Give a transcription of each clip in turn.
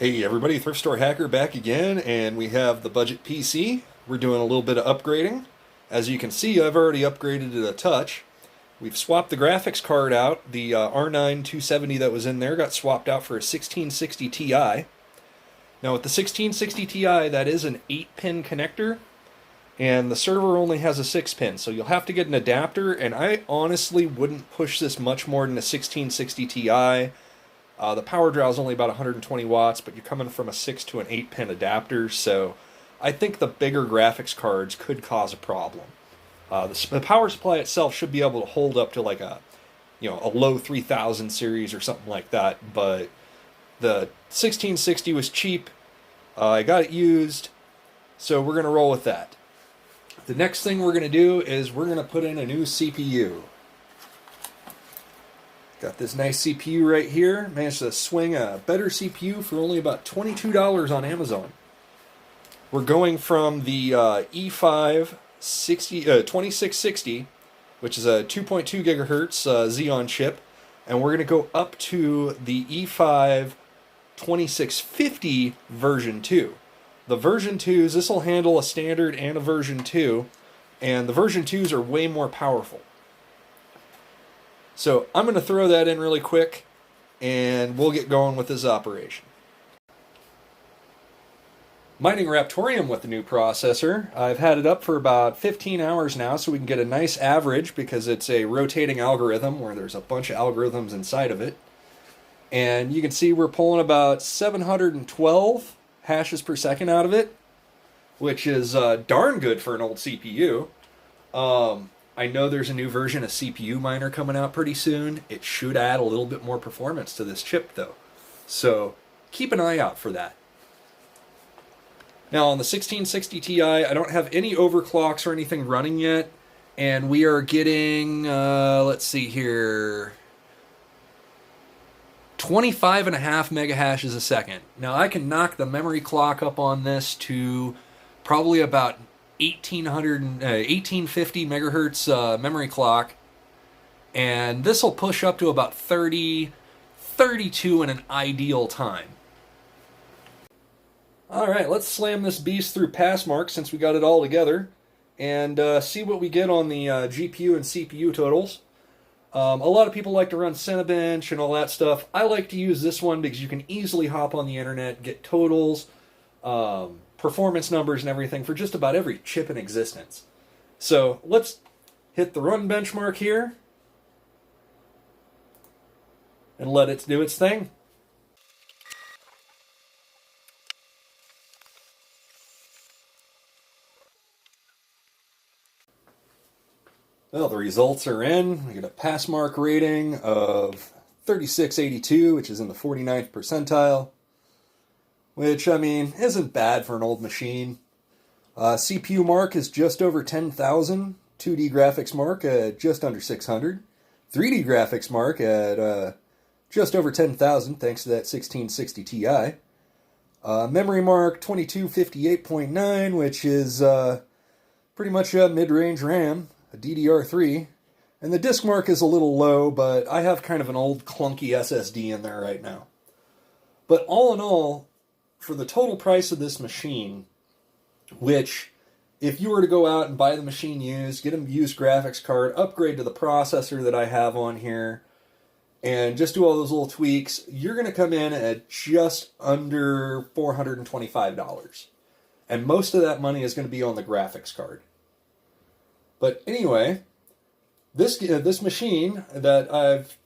Hey everybody, Thrift Store Hacker back again, and we have the budget PC. We're doing a little bit of upgrading. As you can see, I've already upgraded it a touch. We've swapped the graphics card out. The R9 270 that was in there got swapped out for a 1660 Ti. Now with the 1660 Ti, that is an 8-pin connector, and the server only has a 6-pin, so you'll have to get an adapter, and I honestly wouldn't push this much more than a 1660 Ti. The power draw is only about 120 watts, but you're coming from a 6 to an 8-pin adapter, so I think the bigger graphics cards could cause a problem. The power supply itself should be able to hold up to like a low 3000 series or something like that, but the 1660 was cheap. I got it used, so we're going to roll with that. The next thing we're going to do is we're going to put in a new CPU. Got this nice CPU right here. Managed to swing a better CPU for only about $22 on Amazon. We're going from the E5 2660, which is a 2.2 gigahertz Xeon chip, and we're going to go up to the E5 2650 version 2. The version 2s, this will handle a standard and a version 2, and the version 2s are way more powerful. So I'm going to throw that in really quick, and we'll get going with this operation. Mining Raptorium with the new processor. I've had it up for about 15 hours now, so we can get a nice average because it's a rotating algorithm where there's a bunch of algorithms inside of it. And you can see we're pulling about 712 hashes per second out of it, which is darn good for an old CPU. I know there's a new version of CPU Miner coming out pretty soon. It should add a little bit more performance to this chip though. So keep an eye out for that. Now on the 1660 Ti, I don't have any overclocks or anything running yet. And we are getting, let's see here, 25.5 megahashes a second. Now I can knock the memory clock up on this to probably about 1850 megahertz memory clock, and this will push up to about 32 in an ideal time. Alright, let's slam this beast through Passmark since we got it all together, and see what we get on the GPU and CPU totals. A lot of people like to run Cinebench and all that stuff. I like to use this one because you can easily hop on the internet, get totals, performance numbers and everything for just about every chip in existence. So let's hit the run benchmark here and let it do its thing. Well, the results are in. We get a Passmark rating of 3682, which is in the 49th percentile. Which, I mean, isn't bad for an old machine. CPU mark is just over 10,000. 2D graphics mark at just under 600. 3D graphics mark at just over 10,000, thanks to that 1660 Ti. Memory mark 2258.9, which is pretty much a mid-range RAM, a DDR3. And the disk mark is a little low, but I have kind of an old clunky SSD in there right now. But all in all, for the total price of this machine, which, if you were to go out and buy the machine used, get a used graphics card, upgrade to the processor that I have on here, and just do all those little tweaks, you're going to come in at just under $425. And most of that money is going to be on the graphics card. But anyway, this machine that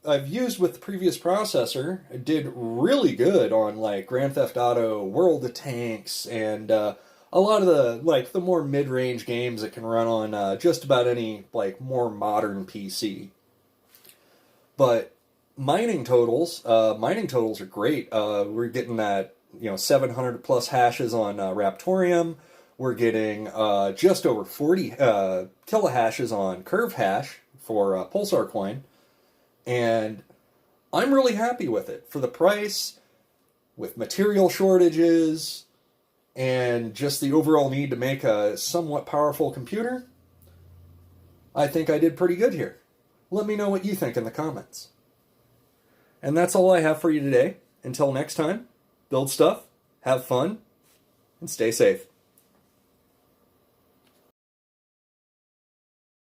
I've used with the previous processor did really good on like Grand Theft Auto, World of Tanks, and a lot of the more mid-range games that can run on just about any more modern PC. But mining totals are great. We're getting that 700 plus hashes on Raptorium. We're getting just over 40 kilohashes on Curve Hash for Pulsar Coin, and I'm really happy with it. For the price, with material shortages, and just the overall need to make a somewhat powerful computer, I think I did pretty good here. Let me know what you think in the comments. And that's all I have for you today. Until next time, build stuff, have fun, and stay safe.